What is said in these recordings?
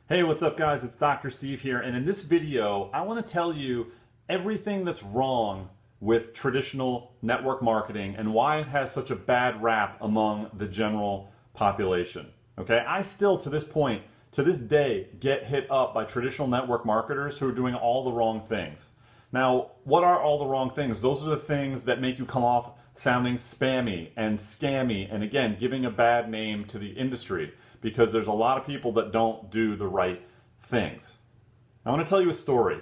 Hey, what's up guys? It's Dr. Steve here, and in this video, I want to tell you everything that's wrong with traditional network marketing and why it has such a bad rap among the general population. Okay, I still to this point, to this day, get hit up by traditional network marketers who are doing all the wrong things. Now, what are all the wrong things? Those are the things that make you come off sounding spammy and scammy and again, giving a bad name to the industry because there's a lot of people that don't do the right things. I want to tell you a story.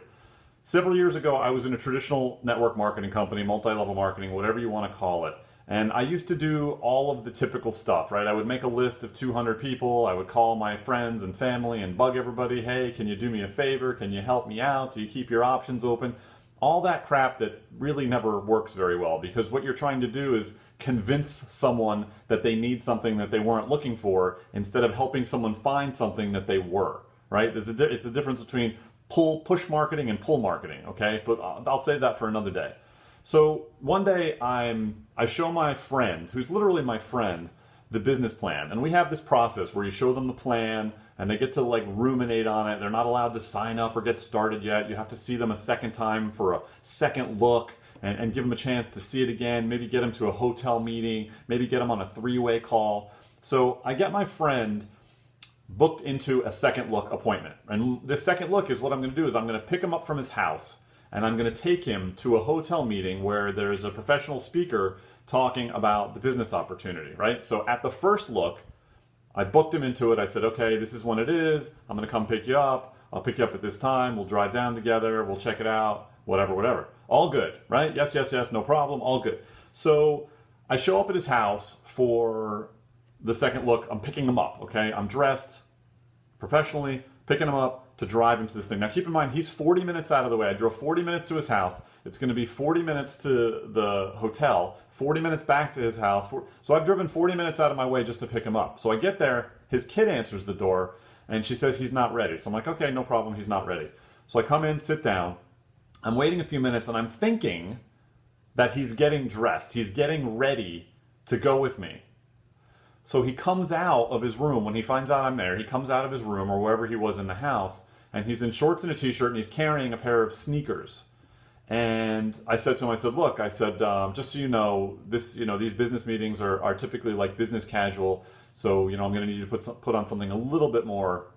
Several years ago, I was in a traditional network marketing company, multi-level marketing, whatever you want to call it. And I used to do all of the typical stuff, right? I would make a list of 200 people. I would call my friends and family and bug everybody. Hey, can you do me a favor? Can you help me out? Do you keep your options open? All that crap that really never works very well, because what you're trying to do is convince someone that they need something that they weren't looking for instead of helping someone find something that they were, right? It's the difference between push marketing and pull marketing, okay? But I'll save that for another day. So one day I show my friend, who's literally my friend, the business plan. And we have this process where you show them the plan and they get to like ruminate on it. They're not allowed to sign up or get started yet. You have to see them a second time for a second look and give them a chance to see it again, maybe get them to a hotel meeting, maybe get them on a three-way call. So I get my friend booked into a second look appointment. And this second look is what I'm going to do is I'm going to pick him up from his house and I'm going to take him to a hotel meeting where there's a professional speaker talking about the business opportunity, right? So at the first look, I booked him into it. I said, okay, this is when it is. I'm going to come pick you up. I'll pick you up at this time. We'll drive down together. We'll check it out, whatever, whatever. All good, right? Yes, yes, yes, no problem. All good. So I show up at his house for the second look. I'm picking him up, okay? I'm dressed professionally, picking him up to drive into this thing. Now keep in mind, he's 40 minutes out of the way. I drove 40 minutes to his house. It's going to be 40 minutes to the hotel, 40 minutes back to his house. So I've driven 40 minutes out of my way just to pick him up. So I get there, his kid answers the door, and she says he's not ready. So I'm like, okay, no problem, he's not ready. So I come in, sit down. I'm waiting a few minutes, and I'm thinking that he's getting dressed. He's getting ready to go with me. So he comes out of his room. When he finds out I'm there, he comes out of his room or wherever he was in the house, and he's in shorts and a t-shirt, and he's carrying a pair of sneakers. And I said to him, I said, look, I said, just so you know, these business meetings are typically like business casual. So, I'm going to need you to put on something a little bit more,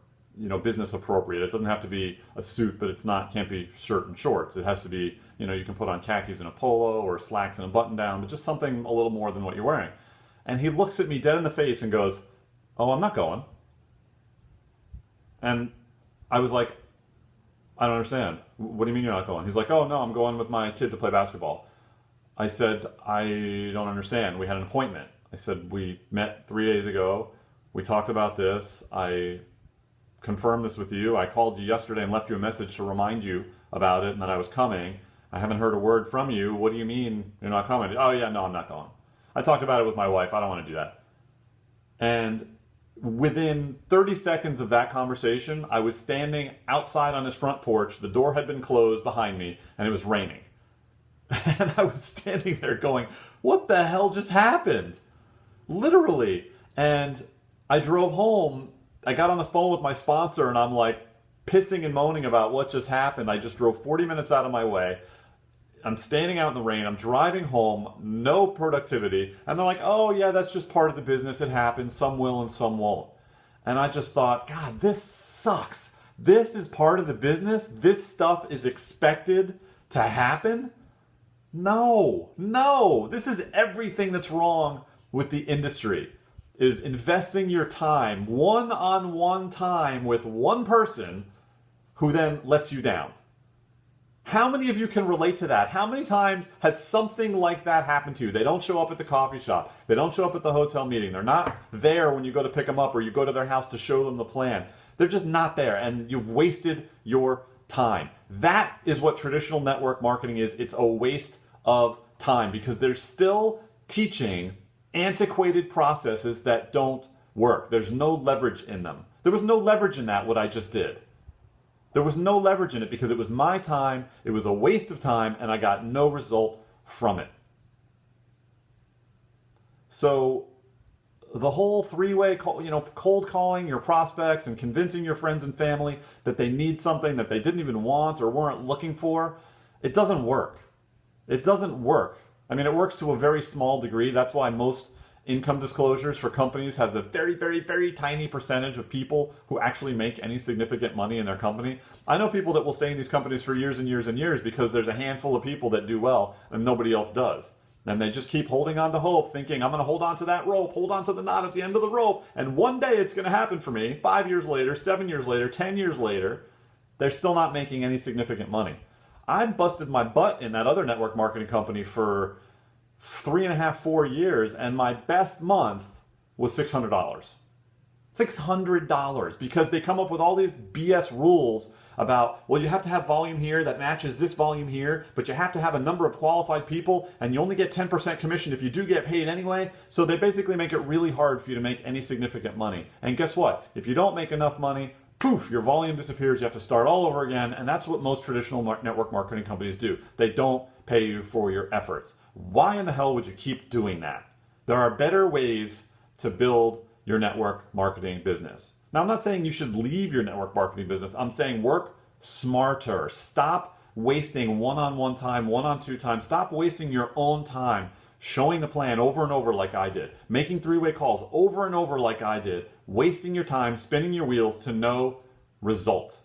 business appropriate. It doesn't have to be a suit, but can't be shirt and shorts. It has to be, you can put on khakis and a polo or slacks and a button down, but just something a little more than what you're wearing. And he looks at me dead in the face and goes, oh, I'm not going. And I was like, I don't understand. What do you mean you're not going? He's like, oh, no, I'm going with my kid to play basketball. I said, I don't understand. We had an appointment. I said, we met 3 days ago. We talked about this. I confirmed this with you. I called you yesterday and left you a message to remind you about it and that I was coming. I haven't heard a word from you. What do you mean you're not coming? Oh, yeah, no, I'm not going. I talked about it with my wife. I don't want to do that. And within 30 seconds of that conversation, I was standing outside on his front porch. The door had been closed behind me, and it was raining. And I was standing there going, what the hell just happened? Literally. And I drove home. I got on the phone with my sponsor, and I'm like pissing and moaning about what just happened. I just drove 40 minutes out of my way. I'm standing out in the rain. I'm driving home, no productivity. And they're like, oh, yeah, that's just part of the business. It happens. Some will and some won't. And I just thought, God, this sucks. This is part of the business. This stuff is expected to happen. No. This is everything that's wrong with the industry, is investing your time, one-on-one time with one person who then lets you down. How many of you can relate to that? How many times has something like that happened to you? They don't show up at the coffee shop. They don't show up at the hotel meeting. They're not there when you go to pick them up or you go to their house to show them the plan. They're just not there, and you've wasted your time. That is what traditional network marketing is. It's a waste of time because they're still teaching antiquated processes that don't work. There's no leverage in them. There was no leverage in that, what I just did. There was no leverage in it because it was my time, it was a waste of time, and I got no result from it. So the whole three-way call, cold calling your prospects and convincing your friends and family that they need something that they didn't even want or weren't looking for, it doesn't work. It doesn't work. I mean, it works to a very small degree. That's why most income disclosures for companies has a very, very, very tiny percentage of people who actually make any significant money in their company. I know people that will stay in these companies for years and years and years because there's a handful of people that do well and nobody else does. And they just keep holding on to hope, thinking, I'm going to hold on to that rope, hold on to the knot at the end of the rope, and one day it's going to happen for me. 5 years later, 7 years later, 10 years later, they're still not making any significant money. I busted my butt in that other network marketing company for 3.5, 4 years, and my best month was $600. $600 because they come up with all these BS rules about, well, you have to have volume here that matches this volume here, but you have to have a number of qualified people, and you only get 10% commission if you do get paid anyway. So they basically make it really hard for you to make any significant money. And guess what? If you don't make enough money, poof, your volume disappears. You have to start all over again, and that's what most traditional network marketing companies do. They don't pay you for your efforts. Why in the hell would you keep doing that? There are better ways to build your network marketing business. Now, I'm not saying you should leave your network marketing business. I'm saying work smarter. Stop wasting one-on-one time, one-on-two time. Stop wasting your own time showing the plan over and over like I did, making three-way calls over and over like I did, wasting your time, spinning your wheels to no result.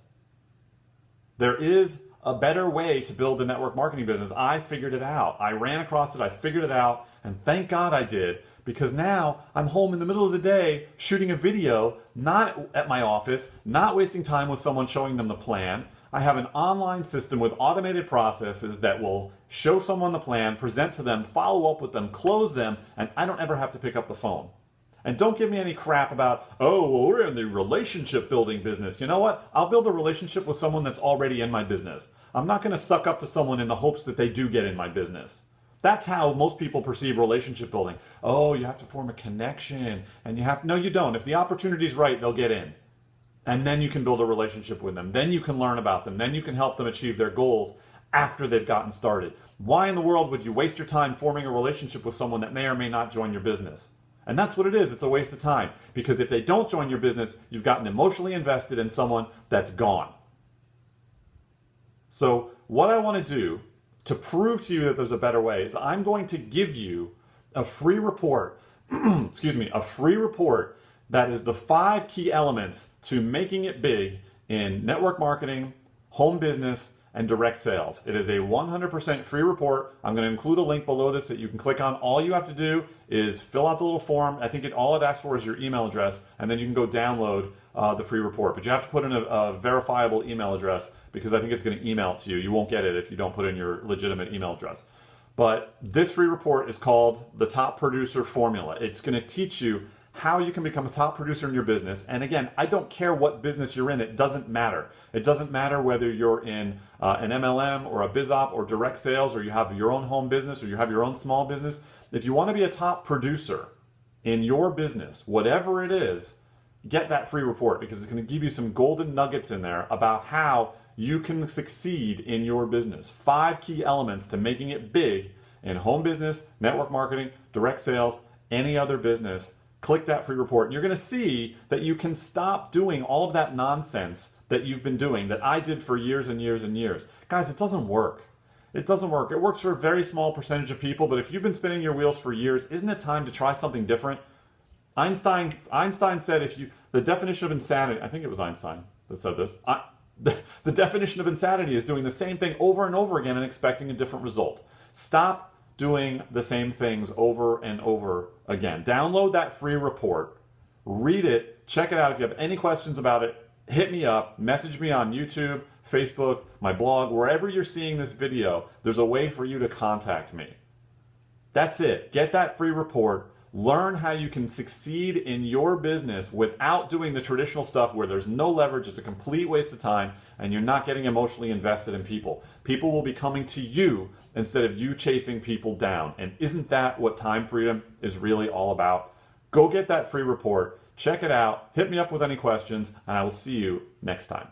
There is a better way to build a network marketing business. I figured it out. I ran across it, I figured it out, and thank God I did, because now I'm home in the middle of the day shooting a video, not at my office, not wasting time with someone showing them the plan. I have an online system with automated processes that will show someone the plan, present to them, follow up with them, close them, and I don't ever have to pick up the phone. And don't give me any crap about, oh, well, we're in the relationship building business. You know what? I'll build a relationship with someone that's already in my business. I'm not going to suck up to someone in the hopes that they do get in my business. That's how most people perceive relationship building. Oh, you have to form a connection, and you have, no, you don't. If the opportunity's right, they'll get in. And then you can build a relationship with them. Then you can learn about them. Then you can help them achieve their goals after they've gotten started. Why in the world would you waste your time forming a relationship with someone that may or may not join your business? And that's what it is. It's a waste of time. Because if they don't join your business, you've gotten emotionally invested in someone that's gone. So what I want to do to prove to you that there's a better way is I'm going to give you a free report, a free report that is the 5 key elements to making it big in network marketing, home business, and direct sales. It is a 100% free report. I'm going to include a link below this that you can click on. All you have to do is fill out the little form. I think all it asks for is your email address, and then you can go download the free report. But you have to put in a verifiable email address because I think it's going to email it to you. You won't get it if you don't put in your legitimate email address. But this free report is called the Top Producer Formula. It's going to teach you how you can become a top producer in your business. And again, I don't care what business you're in. It doesn't matter. It doesn't matter whether you're in an MLM or a BizOp or direct sales, or you have your own home business or you have your own small business. If you want to be a top producer in your business, whatever it is, get that free report because it's going to give you some golden nuggets in there about how you can succeed in your business. 5 key elements to making it big in home business, network marketing, direct sales, any other business. Click that free report and you're going to see that you can stop doing all of that nonsense that you've been doing, that I did for years and years and years. Guys, it doesn't work. It doesn't work. It works for a very small percentage of people, but if you've been spinning your wheels for years, isn't it time to try something different? Einstein said the definition of insanity, I think it was Einstein that said this, the definition of insanity is doing the same thing over and over again and expecting a different result. Stop doing the same things over and over again. Download that free report, read it, check it out. If you have any questions about it, hit me up, message me on YouTube, Facebook, my blog, wherever you're seeing this video, there's a way for you to contact me. That's it. Get that free report. Learn how you can succeed in your business without doing the traditional stuff where there's no leverage, it's a complete waste of time, and you're not getting emotionally invested in people. People will be coming to you instead of you chasing people down. And isn't that what time freedom is really all about? Go get that free report, check it out, hit me up with any questions, and I will see you next time.